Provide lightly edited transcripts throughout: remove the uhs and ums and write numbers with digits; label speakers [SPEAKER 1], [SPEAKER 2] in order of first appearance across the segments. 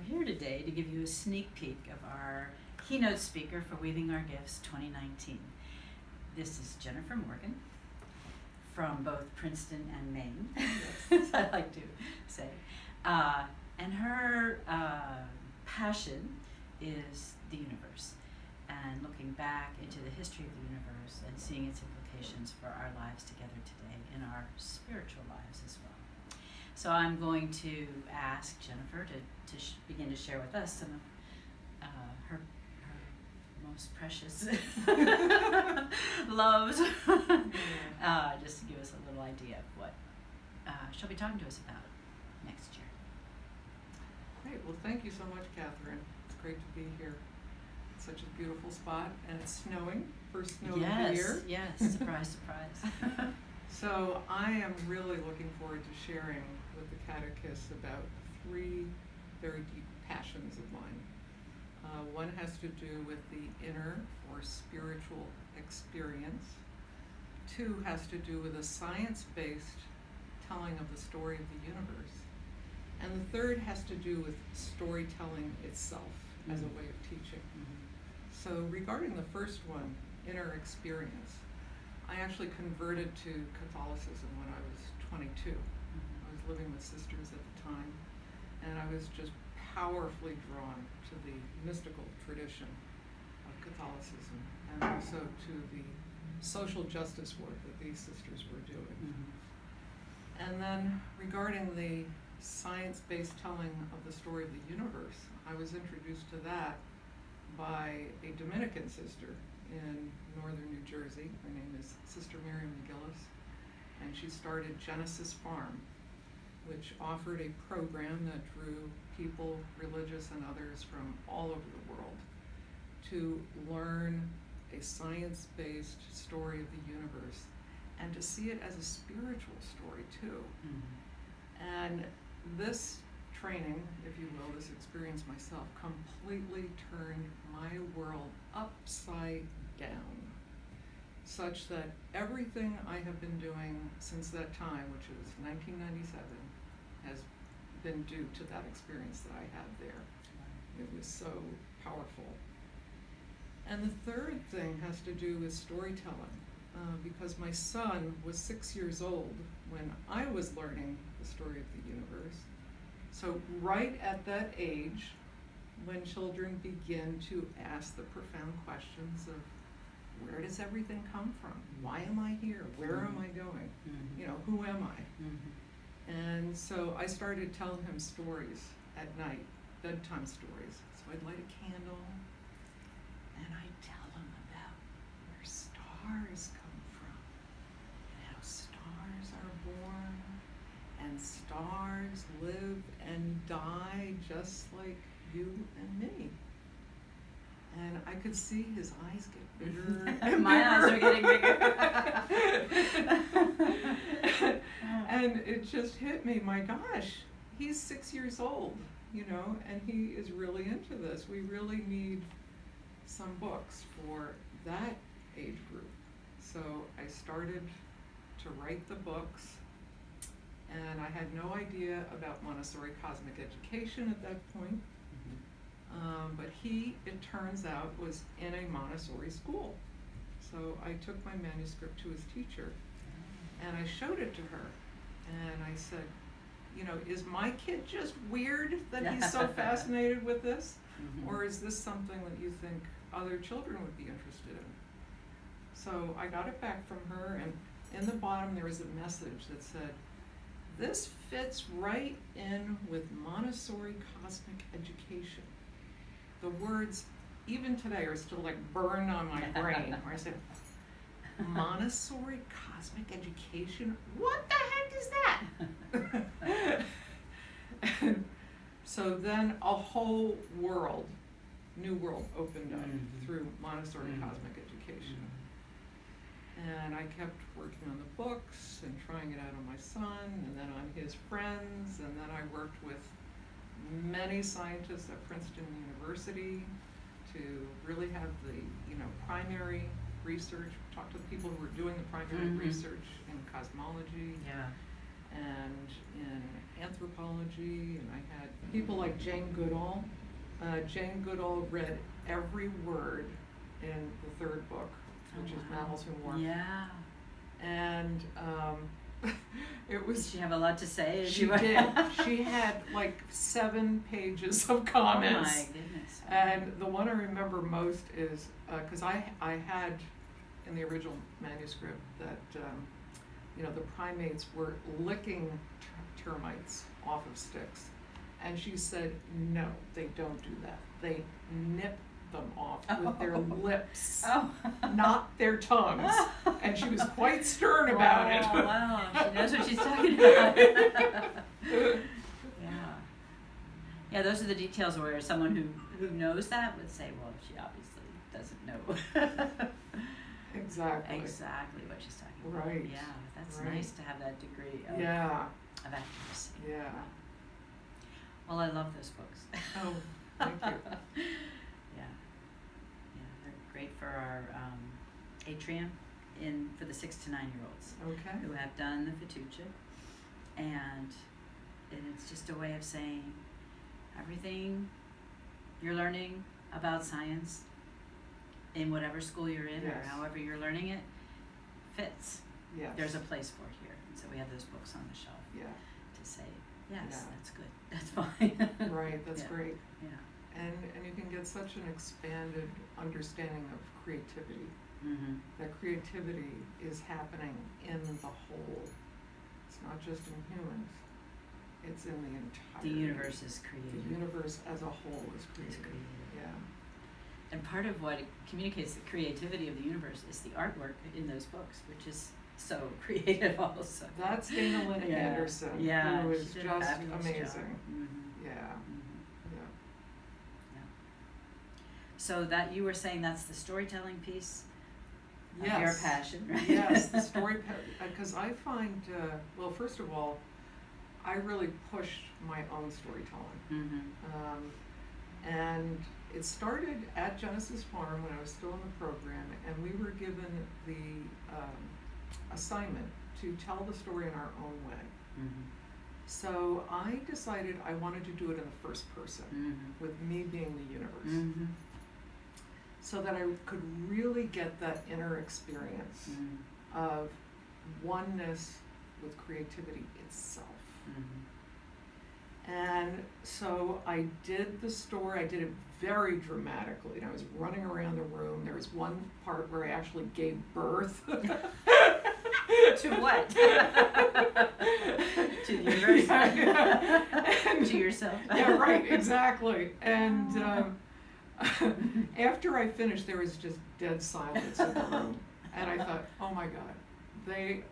[SPEAKER 1] here today to give you a sneak peek of our keynote speaker for Weaving Our Gifts 2019. This is Jennifer Morgan from both Princeton and Maine, as I like to say. And her passion is the universe and looking back into the history of the universe and seeing its implications for our lives together today and our spiritual lives as well. So I'm going to ask Jennifer to begin to share with us some of her most precious loves, just to give us a little idea of what she'll be talking to us about next year.
[SPEAKER 2] Great. Well, thank you so much, Catherine. It's great to be here. It's such a beautiful spot, and it's snowing. First snow of the year.
[SPEAKER 1] Yes, surprise, surprise.
[SPEAKER 2] So I am really looking forward to sharing with the catechists about three very deep passions of mine. One has to do with the inner or spiritual experience. Two has to do with a science-based telling of the story of the universe. And the third has to do with storytelling itself as a way of teaching. So regarding the first one, inner experience, I actually converted to Catholicism when I was 22. I was living with sisters at the time, and I was just powerfully drawn to the mystical tradition of Catholicism and also to the social justice work that these sisters were doing. And then regarding the science-based telling of the story of the universe, I was introduced to that by a Dominican sister in northern New Jersey. Her name is Sister Miriam McGillis, and she started Genesis Farm, which offered a program that drew people, religious and others, from all over the world to learn a science-based story of the universe and to see it as a spiritual story too. And this training, if you will, this experience myself, completely turned my world upside down, such that everything I have been doing since that time, which was 1997, has been due to that experience that I had there. It was so powerful. And the third thing has to do with storytelling, because my son was 6 years old when I was learning the story of the universe. So right at that age, when children begin to ask the profound questions of, where does everything come from? Why am I here? Where am I going? You know, who am I? And so I started telling him stories at night, bedtime stories. So I'd light a candle, and I'd tell him about where stars come from, and how stars are born, and stars live and die just like you and me. And I could see his eyes get bigger and
[SPEAKER 1] my eyes are getting bigger.
[SPEAKER 2] And it just hit me, my gosh, he's 6 years old, you know, and he is really into this. We really need some books for that age group. So I started to write the books, and I had no idea about Montessori cosmic education at that point. But he, it turns out, was in a Montessori school. So I took my manuscript to his teacher, and I showed it to her, and I said, you know, is my kid just weird that he's so fascinated with this? Or is this something that you think other children would be interested in? So I got it back from her, and in the bottom there was a message that said, this fits right in with Montessori cosmic education. The words, even today, are still like burned on my brain, where I said, Montessori cosmic education? What the heck is that? And so then a whole world, new world opened up through Montessori cosmic education. And I kept working on the books and trying it out on my son and then on his friends, and then I worked with many scientists at Princeton University to really have the, you know, primary research, talk to the people who were doing the primary research in cosmology. and in anthropology, and I had people like Jane Goodall. Jane Goodall read every word in the third book, which is Mammals Who Morph.
[SPEAKER 1] Yeah.
[SPEAKER 2] And it was.
[SPEAKER 1] Did she have a lot to say?
[SPEAKER 2] She did. She had like 7 pages of comments.
[SPEAKER 1] Oh my goodness.
[SPEAKER 2] And the one I remember most is, because I had in the original manuscript that, the primates were licking termites off of sticks. And she said, no, they don't do that. They nip them off with their lips, not their tongues. And she was quite stern about it.
[SPEAKER 1] Oh, wow. She knows what she's talking about. Yeah, those are the details where someone who knows that would say, well, she obviously doesn't know
[SPEAKER 2] exactly
[SPEAKER 1] what she's talking about.
[SPEAKER 2] Right.
[SPEAKER 1] Yeah, that's
[SPEAKER 2] right.
[SPEAKER 1] Nice to have that degree of accuracy.
[SPEAKER 2] Yeah.
[SPEAKER 1] Well, I love those books.
[SPEAKER 2] Oh, thank you.
[SPEAKER 1] Yeah, they're great for our atrium for the 6 to 9-year-olds
[SPEAKER 2] Okay.
[SPEAKER 1] who have done the Fatucha, and it's just a way of saying everything you're learning about science in whatever school you're in or however you're learning it fits.
[SPEAKER 2] Yes.
[SPEAKER 1] There's a place for it here, and so we have those books on the shelf to say, yes, that's good, that's fine.
[SPEAKER 2] Right, that's great.
[SPEAKER 1] Yeah.
[SPEAKER 2] And you can get such an expanded understanding of creativity.
[SPEAKER 1] Mm-hmm.
[SPEAKER 2] That creativity is happening in the whole. It's not just in humans. It's in the entire.
[SPEAKER 1] The universe is created.
[SPEAKER 2] The universe as a whole is created. Yeah.
[SPEAKER 1] And part of what communicates the creativity of the universe is the artwork in those books, which is so creative also.
[SPEAKER 2] That's Dana Lynn Anderson, who is just amazing.
[SPEAKER 1] Mm-hmm.
[SPEAKER 2] Yeah.
[SPEAKER 1] Mm-hmm.
[SPEAKER 2] Yeah.
[SPEAKER 1] So that you were saying that's the storytelling piece of
[SPEAKER 2] Yes.
[SPEAKER 1] your passion, right?
[SPEAKER 2] Yes, the story, because I find, well, first of all, I really pushed my own storytelling.
[SPEAKER 1] Mm-hmm.
[SPEAKER 2] And it started at Genesis Farm when I was still in the program, and we were given the assignment to tell the story in our own way.
[SPEAKER 1] Mm-hmm.
[SPEAKER 2] So I decided I wanted to do it in the first person, with me being the universe, so that I could really get that inner experience of oneness with creativity itself. And so I did the story, I did it very dramatically, and I was running around the room. There was one part where I actually gave birth.
[SPEAKER 1] To what? To the universe?
[SPEAKER 2] And,
[SPEAKER 1] to yourself?
[SPEAKER 2] Yeah, right, exactly. And after I finished, there was just dead silence in the room. And I thought, oh my God, they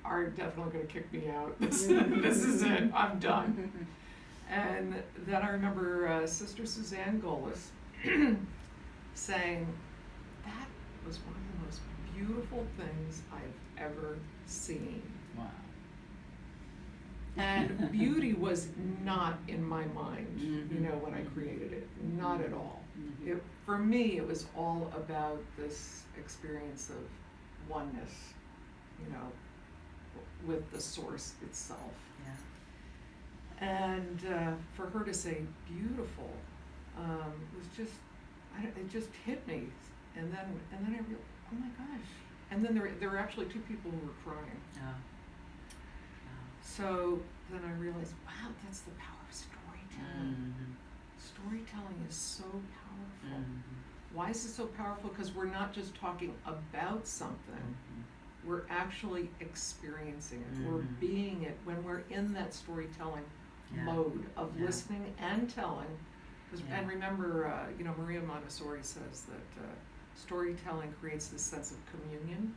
[SPEAKER 2] are definitely going to kick me out. This is it, I'm done. And then I remember Sister Suzanne Golis saying, that was one of the most beautiful things I've ever seen.
[SPEAKER 1] Wow.
[SPEAKER 2] And beauty was not in my mind, when I created it, not at all. For me, it was all about this experience of oneness, with the source itself. And for her to say beautiful was just, it just hit me. And then I realized, oh my gosh. And then there were actually 2 people who were crying.
[SPEAKER 1] Oh.
[SPEAKER 2] So then I realized, wow, that's the power of storytelling. Storytelling is so powerful. Why is it so powerful? Because we're not just talking about something. We're actually experiencing it. We're being it when we're in that storytelling mode of listening and telling. And remember, Maria Montessori says that storytelling creates this sense of communion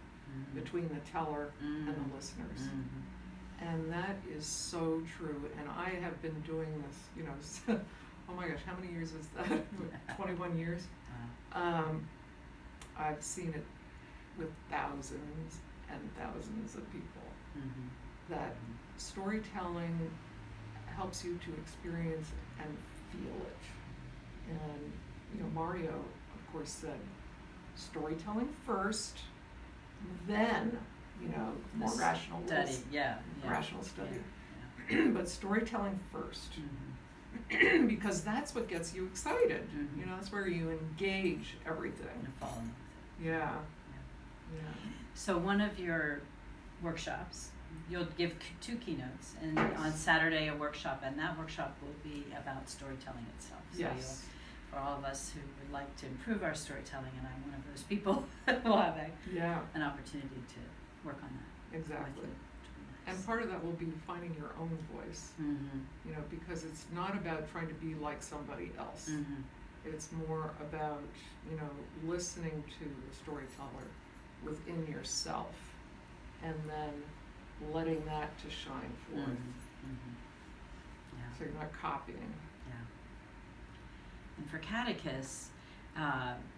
[SPEAKER 2] between the teller and the listeners. And that is so true. And I have been doing this, oh my gosh, how many years is that? 21 years? I've seen it with thousands and thousands of people. That storytelling helps you to experience and feel it. And, Mario, of course, said, storytelling first, then more rational
[SPEAKER 1] study.
[SPEAKER 2] rules,
[SPEAKER 1] Yeah.
[SPEAKER 2] rational study.
[SPEAKER 1] Yeah.
[SPEAKER 2] But storytelling first,
[SPEAKER 1] Mm-hmm.
[SPEAKER 2] because that's what gets you excited.
[SPEAKER 1] Mm-hmm.
[SPEAKER 2] That's where you engage everything.
[SPEAKER 1] And fall in love with it.
[SPEAKER 2] Yeah.
[SPEAKER 1] Yeah. So one of your workshops, you'll give two keynotes, and on Saturday a workshop, and that workshop will be about storytelling itself. So
[SPEAKER 2] Yes.
[SPEAKER 1] for all of us who would like to improve our storytelling, and I'm one of those people, will have an opportunity to work on that.
[SPEAKER 2] Exactly.
[SPEAKER 1] With you.
[SPEAKER 2] And part of that will be finding your own voice, because it's not about trying to be like somebody else.
[SPEAKER 1] Mm-hmm.
[SPEAKER 2] It's more about, listening to the storyteller within yourself and then letting that to shine forth.
[SPEAKER 1] Mm-hmm. Yeah.
[SPEAKER 2] So you're not copying.
[SPEAKER 1] Yeah. And for catechists,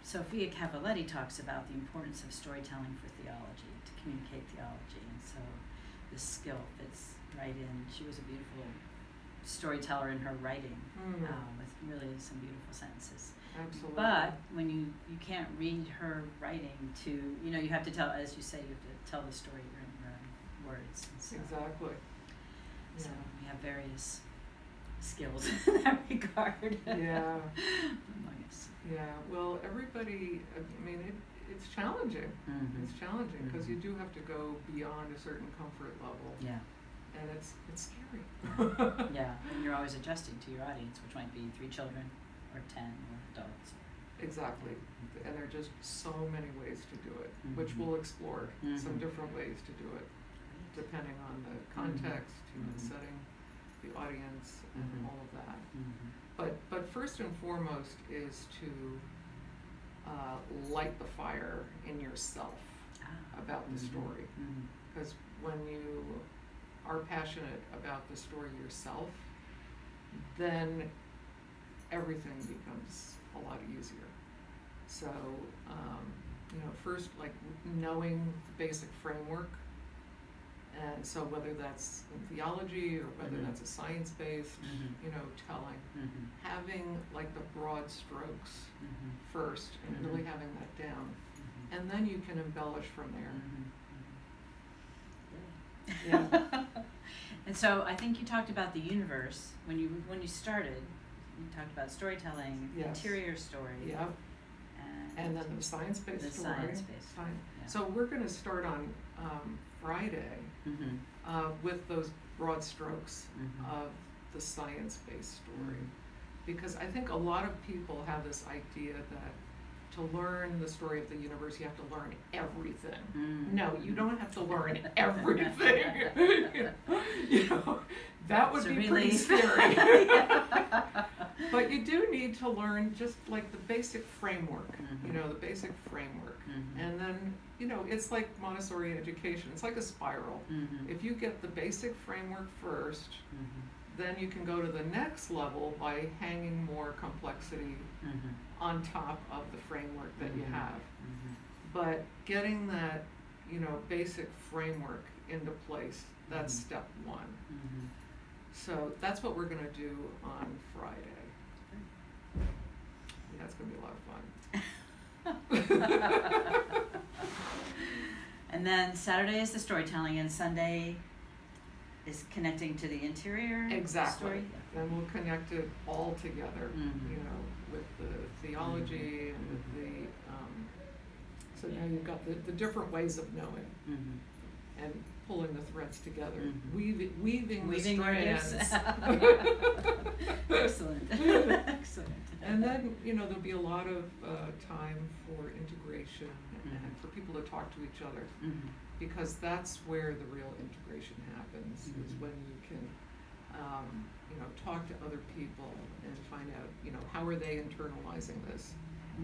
[SPEAKER 1] Sophia Cavalletti talks about the importance of storytelling for theology, to communicate theology, and so this skill fits right in. She was a beautiful storyteller in her writing, with really some beautiful sentences.
[SPEAKER 2] Absolutely.
[SPEAKER 1] But when you can't read her writing to, you have to tell, as you say, you have to tell the story in your own words. And so,
[SPEAKER 2] Exactly.
[SPEAKER 1] So we have various skills in that regard.
[SPEAKER 2] Yeah.
[SPEAKER 1] Among us.
[SPEAKER 2] Yeah. Well, everybody, it's challenging.
[SPEAKER 1] Mm-hmm.
[SPEAKER 2] It's challenging because you do have to go beyond a certain comfort level.
[SPEAKER 1] Yeah.
[SPEAKER 2] And it's scary.
[SPEAKER 1] Yeah, and you're always adjusting to your audience, which might be 3 children or 10 or adults.
[SPEAKER 2] Exactly. And there are just so many ways to do it, which
[SPEAKER 1] Mm-hmm.
[SPEAKER 2] we'll explore some
[SPEAKER 1] Mm-hmm.
[SPEAKER 2] different ways to do it, depending on the context,
[SPEAKER 1] Mm-hmm.
[SPEAKER 2] setting, the audience, and
[SPEAKER 1] Mm-hmm.
[SPEAKER 2] all of that.
[SPEAKER 1] Mm-hmm.
[SPEAKER 2] But first and foremost is to light the fire in yourself about the story. Because when you are passionate about the story yourself, then everything becomes a lot easier. So, first, like knowing the basic framework, and so whether that's in theology or whether that's a science-based, telling, having like the broad strokes first and really having that down, and then you can embellish from there. Yeah.
[SPEAKER 1] And so I think you talked about the universe when you started. You talked about storytelling, interior story.
[SPEAKER 2] Yeah. And then the science-based story.
[SPEAKER 1] Science-based. Yeah.
[SPEAKER 2] So we're going to start on Friday with those broad strokes of the science-based story, because I think a lot of people have this idea that to learn the story of the universe, you have to learn everything. No, you don't have to learn everything. That would be pretty scary. But you do need to learn just like the basic framework, the basic framework. And then, it's like Montessori education. It's like a spiral. If you get the basic framework first, then you can go to the next level by hanging more complexity on top of the framework that you have. But getting that, basic framework into place, that's step one. So that's what we're going to do on Friday. Yeah, it's going to be a lot of fun.
[SPEAKER 1] And then Saturday is the storytelling, and Sunday is connecting to the interior story.
[SPEAKER 2] Then we'll connect it all together, with the theology and with the, so now you've got the different ways of knowing and pulling the threads together, weaving the strands.
[SPEAKER 1] Excellent. Excellent.
[SPEAKER 2] And then, there'll be a lot of time for integration and for people to talk to each other, because that's where the real integration happens, is when you can, talk to other people and find out, how are they internalizing this?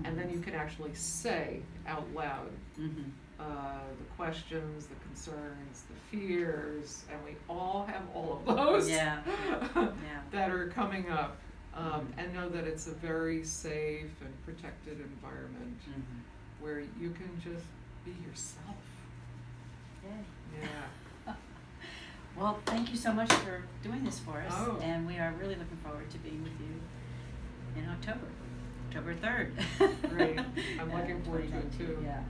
[SPEAKER 2] And then you can actually say out loud the questions, the concerns, the fears, and we all have all of those that are coming up, and know that it's a very safe and protected environment where you can just be yourself. Yeah.
[SPEAKER 1] Well, thank you so much for doing this for us, and we are really looking forward to being with you in October 3rd.
[SPEAKER 2] Great. I'm looking forward to it too.
[SPEAKER 1] Yeah.